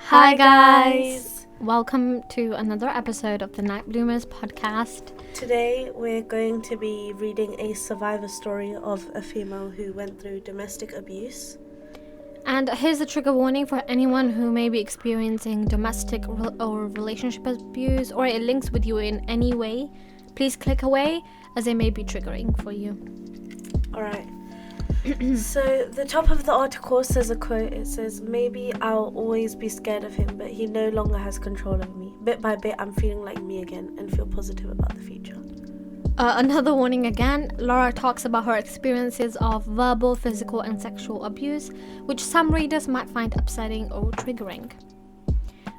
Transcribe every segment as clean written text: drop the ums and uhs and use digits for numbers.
Hi guys! Welcome to another episode of the Night Bloomers podcast. Today we're going to be reading a survivor story of a female who went through domestic abuse. And here's a trigger warning for anyone who may be experiencing domestic or relationship abuse, or it links with you in any way. Please click away as it may be triggering for you. Alright. So the top of the article says a quote. It says, "Maybe I'll always be scared of him, but he no longer has control of me. Bit by bit, I'm feeling like me again and feel positive about the future." Another warning again. Laura talks about her experiences of verbal, physical and sexual abuse, which some readers might find upsetting or triggering.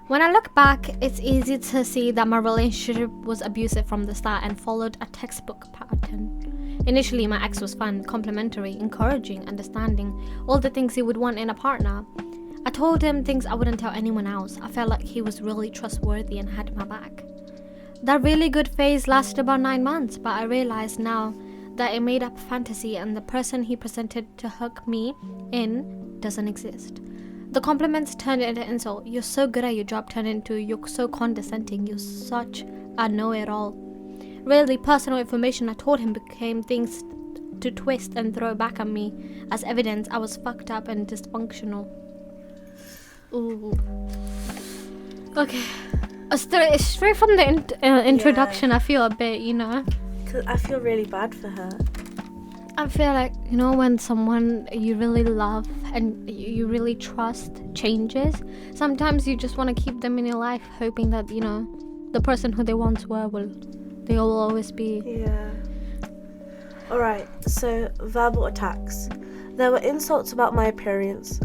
When I look back, it's easy to see that my relationship was abusive from the start and followed a textbook pattern. Initially, my ex was fun, complimentary, encouraging, understanding, all the things you would want in a partner. I told him things I wouldn't tell anyone else. I felt like he was really trustworthy and had my back. That really good phase lasted about 9 months, but I realized now that it made up fantasy and the person he presented to hook me in doesn't exist. The compliments turned into insult. "You're so good at your job" turned into "you're so condescending, you're such a know-it-all." Really, personal information I told him became things to twist and throw back at me as evidence I was fucked up and dysfunctional. Ooh. Okay. Straight from the introduction, Yeah. I feel a bit, 'Cause I feel really bad for her. I feel like, when someone you really love and you really trust changes, sometimes you just want to keep them in your life hoping that, the person who they once were they'll always be. Yeah. Alright, so verbal attacks. There were insults about my appearance,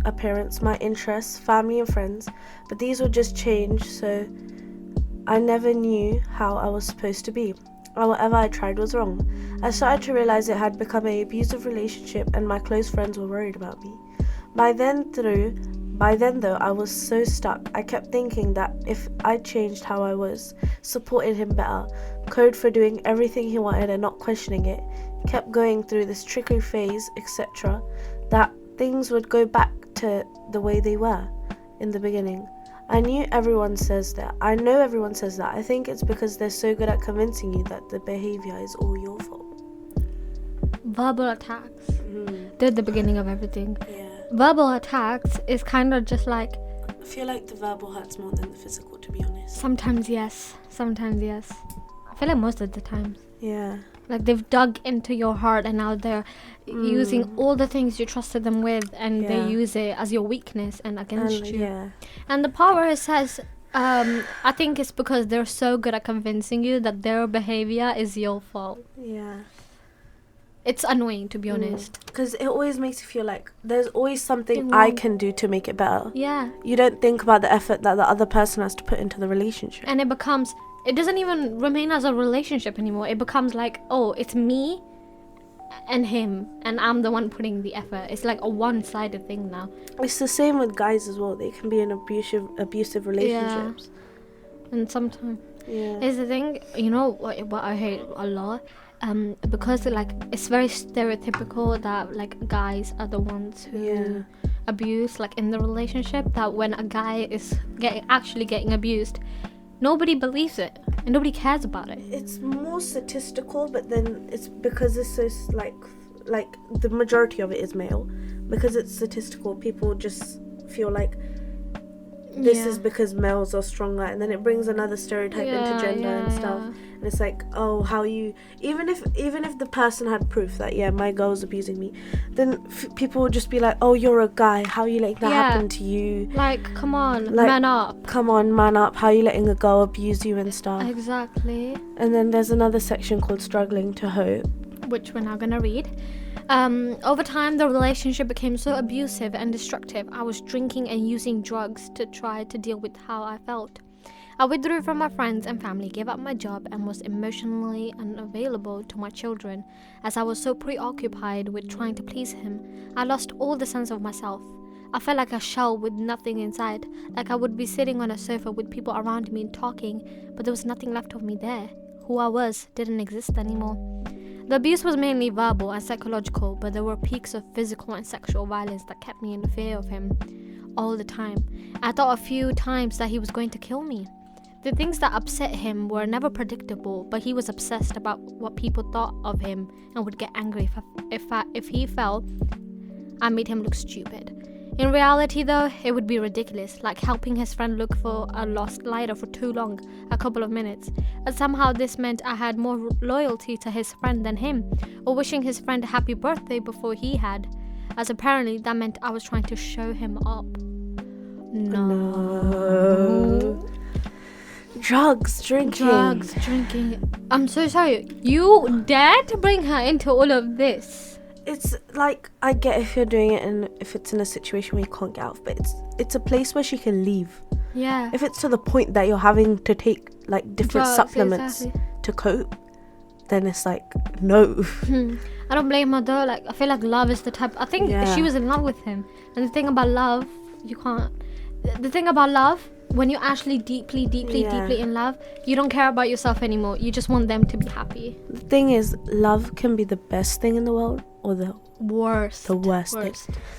my interests, family and friends, but these would just change, so I never knew how I was supposed to be. Or whatever I tried was wrong. I started to realize it had become an abusive relationship and my close friends were worried about me. By then though, I was so stuck. I kept thinking that if I changed how I was, supported him better, code for doing everything he wanted and not questioning it, kept going through this trickery phase, etc., that things would go back to the way they were in the beginning. I know everyone says that. I think it's because they're so good at convincing you that the behavior is all your fault. Verbal attacks. They're the beginning of everything. Yeah. Verbal attacks is kind of just like... I feel like the verbal hurts more than the physical, to be honest. Sometimes yes. I feel like most of the times. Yeah. Like they've dug into your heart and now they're using all the things you trusted them with and they use it as your weakness and against you. Yeah. And the power says, I think it's because they're so good at convincing you that their behavior is your fault. Yeah. It's annoying, to be honest. Because it always makes you feel like there's always something I can do to make it better. Yeah. You don't think about the effort that the other person has to put into the relationship. And it doesn't even remain as a relationship anymore. It becomes like, oh, it's me and him, and I'm the one putting the effort. It's like a one-sided thing now. It's the same with guys as well. They can be in abusive relationships. Yeah. And sometimes. Yeah. Is the thing, what I hate a lot? Because it's very stereotypical that guys are the ones who abuse in the relationship, that when a guy is actually getting abused, nobody believes it and nobody cares about it. It's more statistical, but then it's because it's so like the majority of it is male. Because it's statistical, people just feel like this is because males are stronger, and then it brings another stereotype into gender and stuff. And it's like, oh, how you even if the person had proof that my girl's abusing me, then people would just be like, oh, you're a guy, how you letting that happen to you? Come on, man up. Come on, man up. How you letting a girl abuse you and stuff? Exactly. And then there's another section called struggling to hope, which we're now gonna read. Over time, the relationship became so abusive and destructive. I was drinking and using drugs to try to deal with how I felt. I withdrew from my friends and family, gave up my job, and was emotionally unavailable to my children as I was so preoccupied with trying to please him. I lost all the sense of myself. I felt like a shell with nothing inside, like I would be sitting on a sofa with people around me and talking, but there was nothing left of me there. Who I was didn't exist anymore. The abuse was mainly verbal and psychological, but there were peaks of physical and sexual violence that kept me in fear of him. all the time. I thought a few times that he was going to kill me. The things that upset him were never predictable, but he was obsessed about what people thought of him and would get angry if he felt I made him look stupid. In reality though, it would be ridiculous, like helping his friend look for a lost lighter for too long, a couple of minutes. And somehow this meant I had more loyalty to his friend than him, or wishing his friend a happy birthday before he had, as apparently that meant I was trying to show him up. No. Drugs, drinking. I'm so sorry. You dared to bring her into all of this. It's like, I get if you're doing it and if it's in a situation where you can't get out, but it's a place where she can leave. Yeah. If it's to the point that you're having to take like different Drugs, supplements exactly. to cope, then it's like, no. I don't blame her though. Like, I feel like love is the type. I think she was in love with him. And the thing about love, you can't. The thing about love, when you're actually deeply in love, you don't care about yourself anymore. You just want them to be happy. The thing is, love can be the best thing in the world or the worst thing.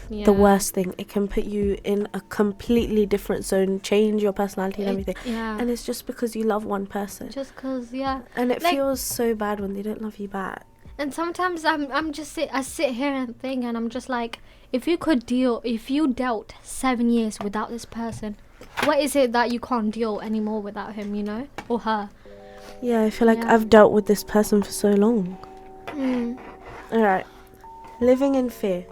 Yeah. The worst thing. It can put you in a completely different zone, change your personality and everything. Yeah. And it's just because you love one person. Just because, yeah. And it feels so bad when they don't love you back. And sometimes I sit here and think, and I'm just like, if you dealt 7 years without this person, what is it that you can't deal anymore without him, you know, or her? Yeah, I feel like I've dealt with this person for so long. Alright, living in fear.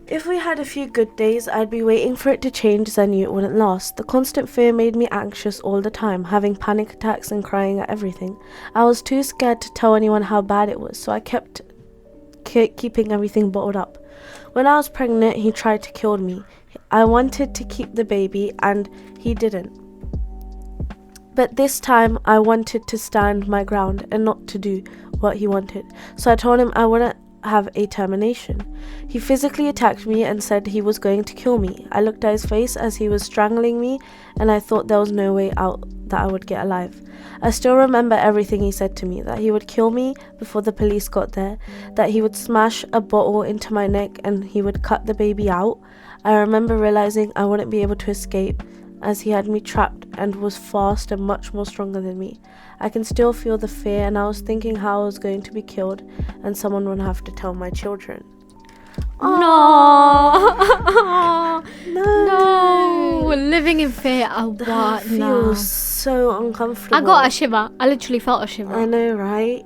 If we had a few good days, I'd be waiting for it to change as I knew it wouldn't last. The constant fear made me anxious all the time, having panic attacks and crying at everything. I was too scared to tell anyone how bad it was, so I kept keeping everything bottled up. When I was pregnant, he tried to kill me. I wanted to keep the baby, and he didn't. But this time, I wanted to stand my ground and not to do what he wanted. So I told him I wouldn't have a termination. He physically attacked me and said he was going to kill me. I looked at his face as he was strangling me, and I thought there was no way out that I would get alive. I still remember everything he said to me, that he would kill me before the police got there, that he would smash a bottle into my neck and he would cut the baby out. I remember realizing I wouldn't be able to escape as he had me trapped and was fast and much more stronger than me. I can still feel the fear, and I was thinking how I was going to be killed and someone would have to tell my children. No, living in fear. That feels so uncomfortable. I got a shiver. I literally felt a shiver. I know, right?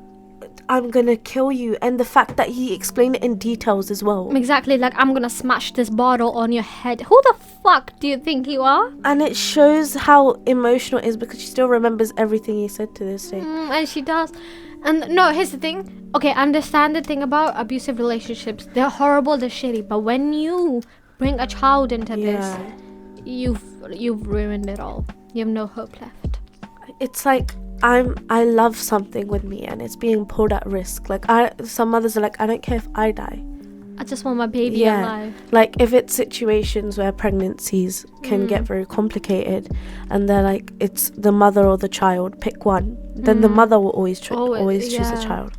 I'm gonna kill you. And the fact that he explained it in details as well. Exactly, like, I'm gonna smash this bottle on your head. Who the fuck do you think you are? And it shows how emotional it is because she still remembers everything he said to this day. And she does. And no, here's the thing. Okay, I understand the thing about abusive relationships. They're horrible, they're shitty. But when you bring a child into this, you've ruined it all. You have no hope left. It's like I love something with me and it's being pulled at risk. Like some mothers are like, I don't care if I die. I just want my baby alive. Like if it's situations where pregnancies can get very complicated and they're like, it's the mother or the child, pick one, then the mother will always choose the child.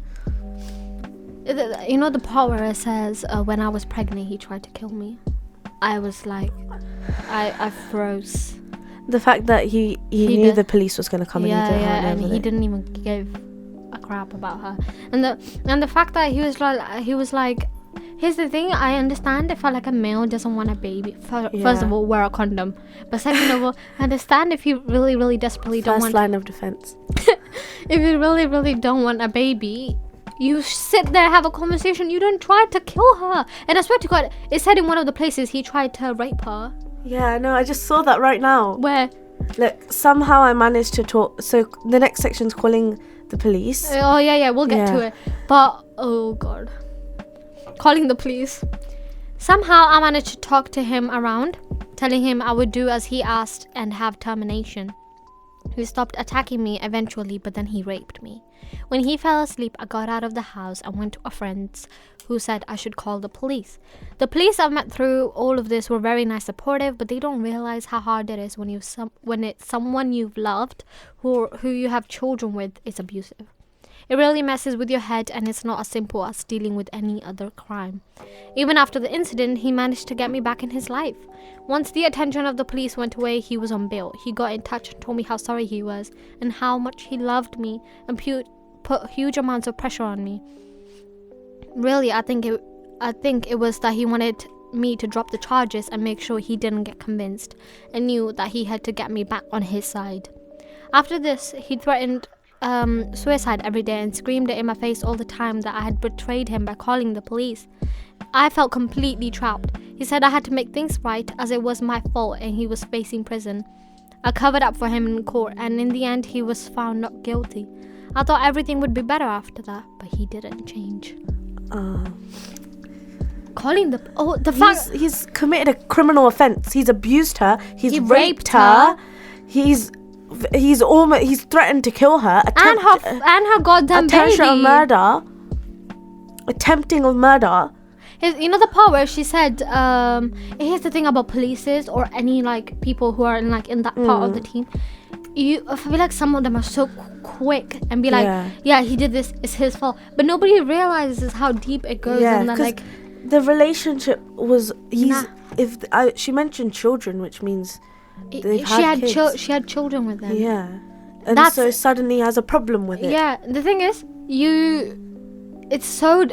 You know the part where it says, when I was pregnant, he tried to kill me. I was like, I froze. The fact that he knew the police was going to come and he didn't even give a crap about her. And the fact that he was like, here's the thing, I understand if like a male doesn't want a baby. First of all, wear a condom. But second of all, I understand if you really, really desperately don't want... First line of defense. If you really, really don't want a baby, you sit there, have a conversation. You don't try to kill her. And I swear to God, it said in one of the places he tried to rape her. Yeah, no, I just saw that right now. Where? Look, somehow I managed to talk. So the next section's calling the police. Oh, yeah, we'll get to it. But, oh, God. Calling the police. Somehow I managed to talk to him around, telling him I would do as he asked and have termination. He stopped attacking me eventually, but then he raped me. When he fell asleep, I got out of the house and went to a friend's who said I should call the police. The police I've met through all of this were very nice, supportive, but they don't realize how hard it is when it's someone you've loved, who you have children with, is abusive. It really messes with your head, and it's not as simple as dealing with any other crime. Even after the incident, he managed to get me back in his life. Once the attention of the police went away, he was on bail. He got in touch and told me how sorry he was and how much he loved me and put huge amounts of pressure on me. Really, I think it was that he wanted me to drop the charges and make sure he didn't get convinced, and knew that he had to get me back on his side. After this, he threatened suicide every day and screamed it in my face all the time that I had betrayed him by calling the police. I felt completely trapped. He said I had to make things right as it was my fault and he was facing prison. I covered up for him in court, and in the end he was found not guilty. I thought everything would be better after that, but he didn't change. Calling the fact he's committed a criminal offence. He's abused her. He raped her. He's threatened to kill her. And her goddamn baby. Attempting of murder. You know the part where she said, here's the thing about police or any like people who are in that part of the team. I feel like some of them are so quick and be like, yeah, he did this, it's his fault. But nobody realizes how deep it goes. Yeah, and then the relationship was she mentioned children, which means they've had kids. She had children with them. Yeah, and so suddenly has a problem with it. Yeah, the thing is,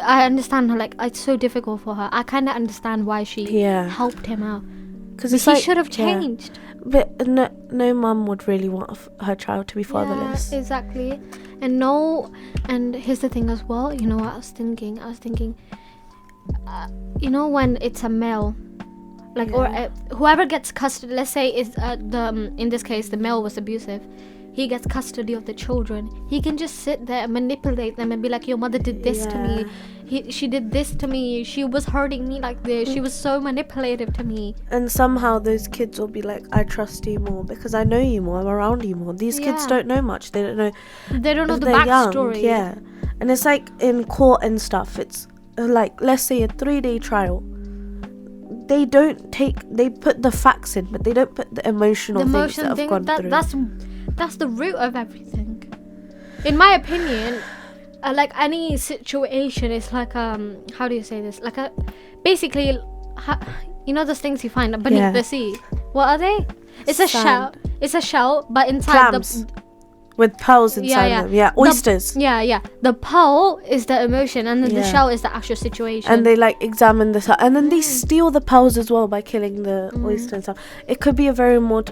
I understand her. Like, it's so difficult for her. I kind of understand why she helped him out. Because he should have changed. But no mum would really want her child to be fatherless. Yeah, exactly. And here's the thing as well. You know what I was thinking? When it's a male, or whoever gets custody, let's say is in this case the male was abusive, he gets custody of the children. He can just sit there and manipulate them and be like, your mother did this to me, she did this to me, she was hurting me like this, she was so manipulative to me. And somehow those kids will be like, I trust you more because I know you more, I'm around you more. These kids don't know much. They don't know the backstory. Yeah. And it's like in court and stuff, it's like, let's say a 3-day trial. They put the facts in, but they don't put the emotional things that have gone through. That's the root of everything. In my opinion, like any situation is like how do you say this? Like basically, those things you find beneath the sea. What are they? It's a shell. It's a shell, but inside clams with pearls inside them. Yeah, oysters. The pearl is the emotion, and then the shell is the actual situation. And they examine this, and then they steal the pearls as well by killing the oyster and stuff. It could be a very more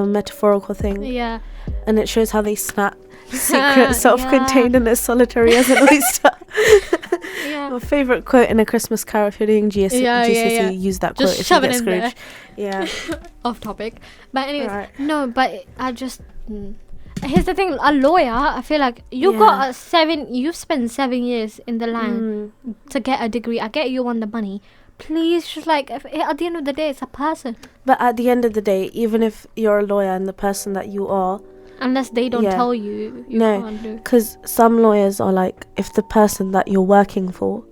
metaphorical thing. Yeah. And it shows how they snap secret, self-contained, and as solitary as an oyster. My favourite quote in A Christmas Carol, if you're doing GCSE, use that quote. Just shove it in there. Yeah. Off topic. But anyways, no, but I just... Here's the thing, a lawyer, I feel like you've spent 7 years in the line to get a degree. I get you want the money. Please, just at the end of the day, it's a person. But at the end of the day, even if you're a lawyer and the person that you are, unless they don't tell you can't do. Because some lawyers are like, if the person that you're working for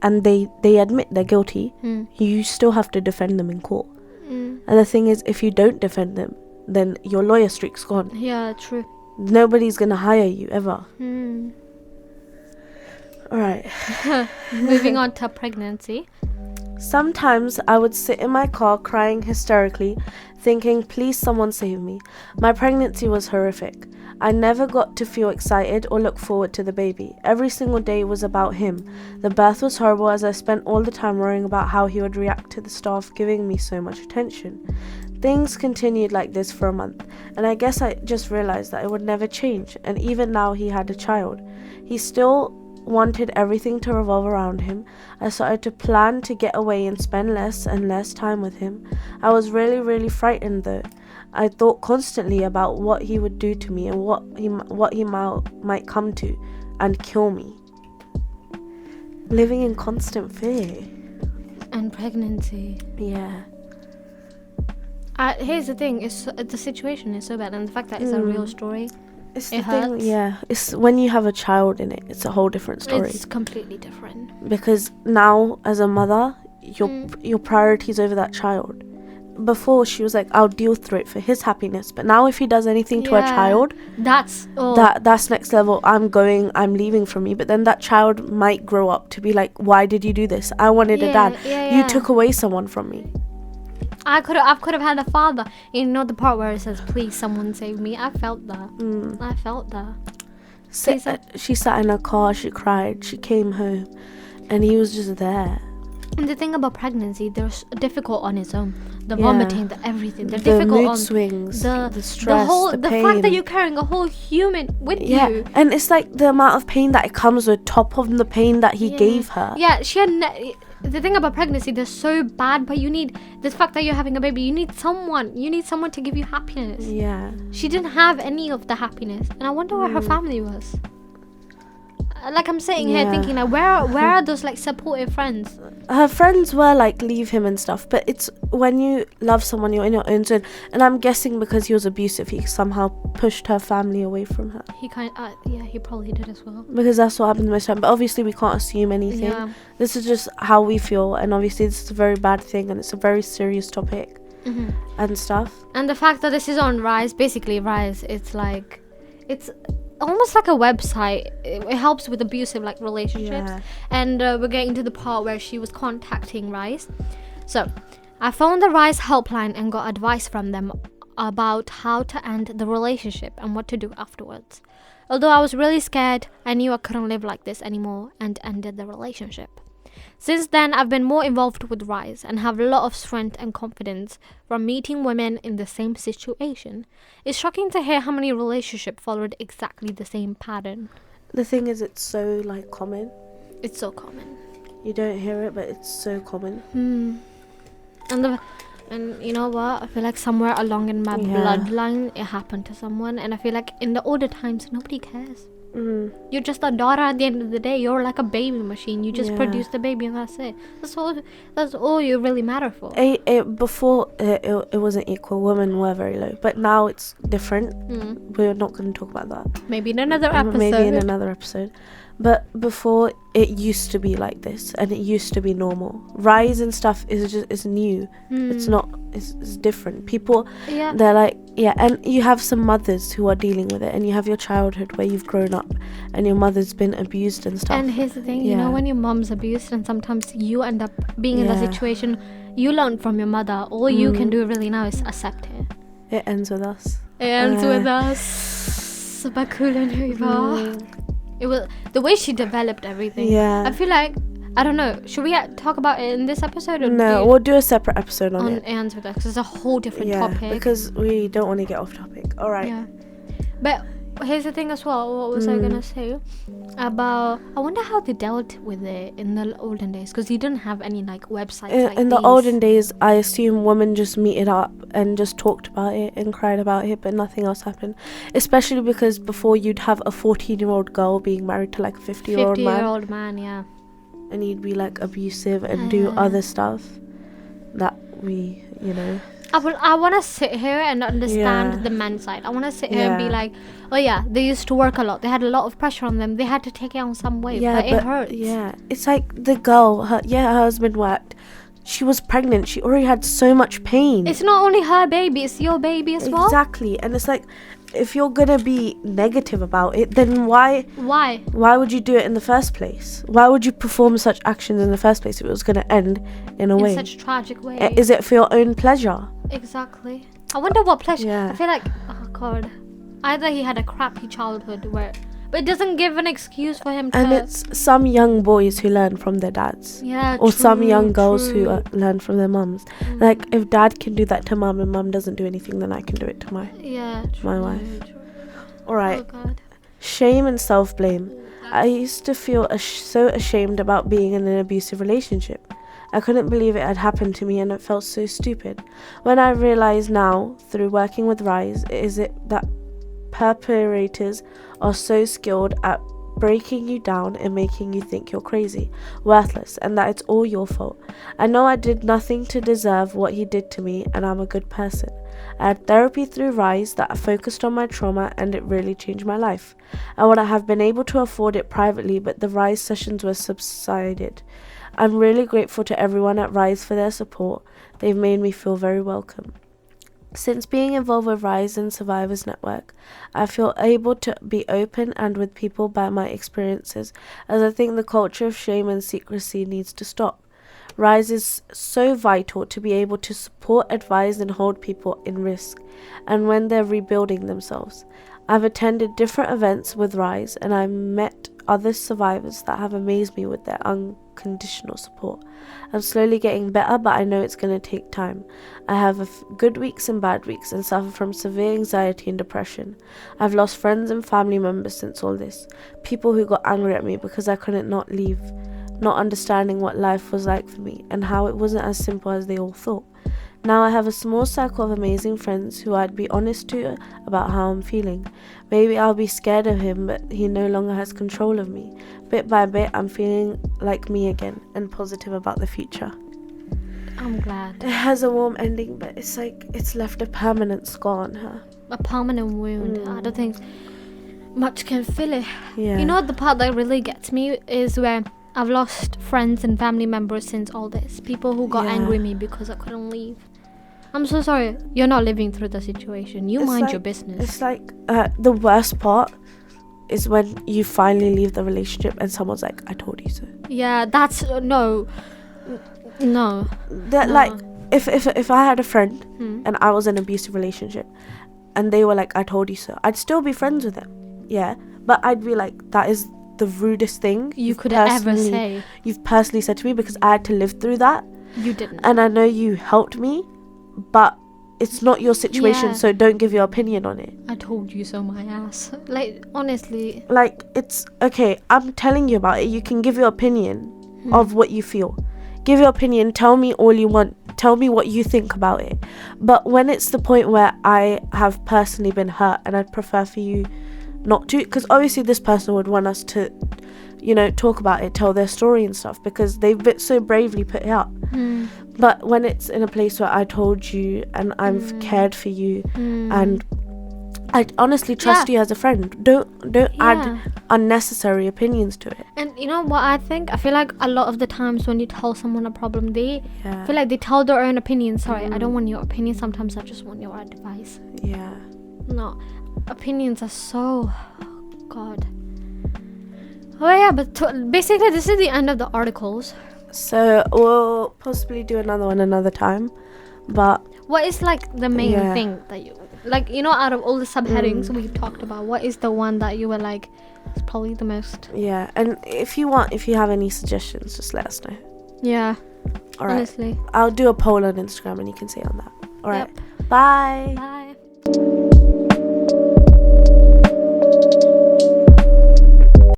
and they admit they're guilty, you still have to defend them in court. And the thing is, if you don't defend them, then your lawyer streak's gone. Yeah, true. Nobody's gonna hire you ever. Alright. Moving on to pregnancy. Sometimes I would sit in my car crying hysterically, thinking, please someone save me. My pregnancy was horrific. I never got to feel excited or look forward to the baby. Every single day was about him. The birth was horrible as I spent all the time worrying about how he would react to the staff giving me so much attention. Things continued like this for a month, and I guess I just realized that it would never change, and even now he had a child. He still wanted everything to revolve around him. I started to plan to get away and spend less and less time with him. I was really, really frightened though. I thought constantly about what he would do to me and what he might come to and kill me. Living in constant fear. And pregnancy. Yeah. Here's the thing, the situation is so bad, and the fact that it's a real story, it hurts. It's when you have a child in it, it's a whole different story. It's completely different. Because now, as a mother, your priorities over that child. before she was like, I'll deal through it for his happiness, but now if he does anything to a child, that's that's next level. I'm leaving from you. But then that child might grow up to be like, why did you do this? I wanted a dad. You took away someone from me. I could have had a father. You know the part where it says, please someone save me? I felt that. She sat in her car, she cried, she came home, and he was just there. And the thing about pregnancy, they're difficult on its own. The vomiting, the everything. They're the difficult mood on swings, the stress, the fact that you're carrying a whole human with you. And it's like the amount of pain that it comes with, top of the pain that he gave her. Yeah, she had. The thing about pregnancy, they're so bad, but you need the fact that you're having a baby. You need someone to give you happiness. Yeah. She didn't have any of the happiness, and I wonder where her family was. Like, I'm sitting here thinking, like, where are those like supportive friends? Her friends were like, leave him and stuff, but it's when you love someone, you're in your own zone. And I'm guessing because he was abusive, he somehow pushed her family away from her. He he probably did as well. Because that's what happens most time. But obviously we can't assume anything. Yeah. This is just how we feel, and obviously this is a very bad thing, and it's a very serious topic and stuff. And the fact that this is on Rise, basically Rise, it's almost like a website. It helps with abusive like relationships. And we're getting to the part where she was contacting Rise. So I phoned the Rise helpline and got advice from them about how to end the relationship and what to do afterwards. Although I was really scared, I knew I couldn't live like this anymore and ended the relationship. Since then, I've been more involved with Rise and have a lot of strength and confidence from meeting women in the same situation. It's shocking to hear how many relationships followed exactly the same pattern. The thing is, it's so like common. It's so common. You don't hear it, but it's so common. And you know what? I feel like somewhere along in my bloodline, it happened to someone. And I feel like in the older times, nobody cares. You're just a daughter at the end of the day. You're like a baby machine. You just produce the baby and that's it. That's all you really matter for. Before it wasn't equal. Women were very low, but now it's different. We're not going to talk about that. Maybe in another episode. But before, it used to be like this, and it used to be normal. Rise and stuff is new. It's not. It's different. People, they're like, and you have some mothers who are dealing with it, and you have your childhood where you've grown up, and your mother's been abused and stuff. And here's the thing, you know, when your mom's abused, and sometimes you end up being in that situation, you learn from your mother. All you can do really now is accept it. It ends with us. It was the way she developed everything. I feel like, I don't know, should we talk about it in this episode? Or no, we'll do a separate episode on it. Ends with us, because it's a whole different topic. Because we don't want to get off topic. All right. But here's the thing as well. What was I gonna say about? I wonder how they dealt with it in the olden days, because you didn't have any like websites. In the olden days, I assume women just meted up and just talked about it and cried about it, but nothing else happened. Especially because before, you'd have a 14-year-old girl being married to like a 50-year-old man. And he'd be like abusive and do other stuff that we, you know. I want to sit here and understand the men's side. I want to sit here and be like, oh yeah, they used to work a lot. They had a lot of pressure on them. They had to take it on some way, but it hurts. Yeah, it's like the girl, her husband worked. She was pregnant. She already had so much pain. It's not only her baby, it's your baby as well. Exactly. And it's like, if you're gonna be negative about it, then why would you do it in the first place? Why would you perform such actions in the first place if it was gonna end in a way? In such a tragic way. Is it for your own pleasure? Exactly. I wonder what pleasure. Yeah. I feel like, oh god, either he had a crappy childhood but it doesn't give an excuse for him to. And it's some young boys who learn from their dads. Yeah, or some young girls who learn from their mums. Like, if dad can do that to mum and mum doesn't do anything, then I can do it to my wife. Alright. Oh god. Shame and self-blame. I used to feel so ashamed about being in an abusive relationship. I couldn't believe it had happened to me, and it felt so stupid. When I realise now, through working with Rise, is it that perpetrators are so skilled at breaking you down and making you think you're crazy, worthless, and that it's all your fault. I know I did nothing to deserve what he did to me, and I'm a good person. I had therapy through Rise that focused on my trauma, and it really changed my life. I would have been able to afford it privately, but the Rise sessions were subsided. I'm really grateful to everyone at Rise for their support. They've made me feel very welcome. Since being involved with Rise and Survivors Network, I feel able to be open and with people about my experiences, as I think the culture of shame and secrecy needs to stop. Rise is so vital to be able to support, advise and hold people in risk, and when they're rebuilding themselves. I've attended different events with Rise and I've met other survivors that have amazed me with their unconditional support. I'm slowly getting better, but I know it's going to take time. I have good weeks and bad weeks and suffer from severe anxiety and depression. I've lost friends and family members since all this. People who got angry at me because I couldn't not leave, not understanding what life was like for me and how it wasn't as simple as they all thought. Now I have a small circle of amazing friends who I'd be honest to about how I'm feeling. Maybe I'll be scared of him, but he no longer has control of me. Bit by bit, I'm feeling like me again and positive about the future. I'm glad. It has a warm ending, but it's like it's left a permanent scar on her. A permanent wound. I don't think much can fill it. Yeah. You know, the part that really gets me is where I've lost friends and family members since all this. People who got angry at me because I couldn't leave. I'm so sorry. You're not living through the situation. You mind your business. It's like the worst part is when you finally leave the relationship and someone's like, I told you so. Yeah, that's no. Like if I had a friend and I was in an abusive relationship and they were like, I told you so, I'd still be friends with them. Yeah. But I'd be like, that is the rudest thing you could ever say. You've personally said to me, because I had to live through that. You didn't. And I know you helped me, but it's not your situation, so don't give your opinion on it. I told you so, my ass. Like, honestly. Like, it's okay, I'm telling you about it. You can give your opinion of what you feel. Give your opinion, tell me all you want. Tell me what you think about it. But when it's the point where I have personally been hurt and I'd prefer for you not to, because obviously this person would want us to, you know, talk about it, tell their story and stuff, because they've so bravely put it up. But when it's in a place where I told you and I've cared for you and I honestly trust you as a friend, don't add unnecessary opinions to it. And you know what I think? I feel like a lot of the times when you tell someone a problem, they feel like they tell their own opinion. Sorry, I don't want your opinion. Sometimes I just want your advice. Yeah. No, opinions are so... God. Oh yeah, but basically this is the end of the articles. So we'll possibly do another one another time. But what is like the main thing that you like, you know, out of all the subheadings we've talked about, what is the one that you were like, it's probably the most? Yeah, and if you have any suggestions, just let us know. Yeah. All right. Honestly. I'll do a poll on Instagram and you can say on that. All right. Yep. Bye. Bye.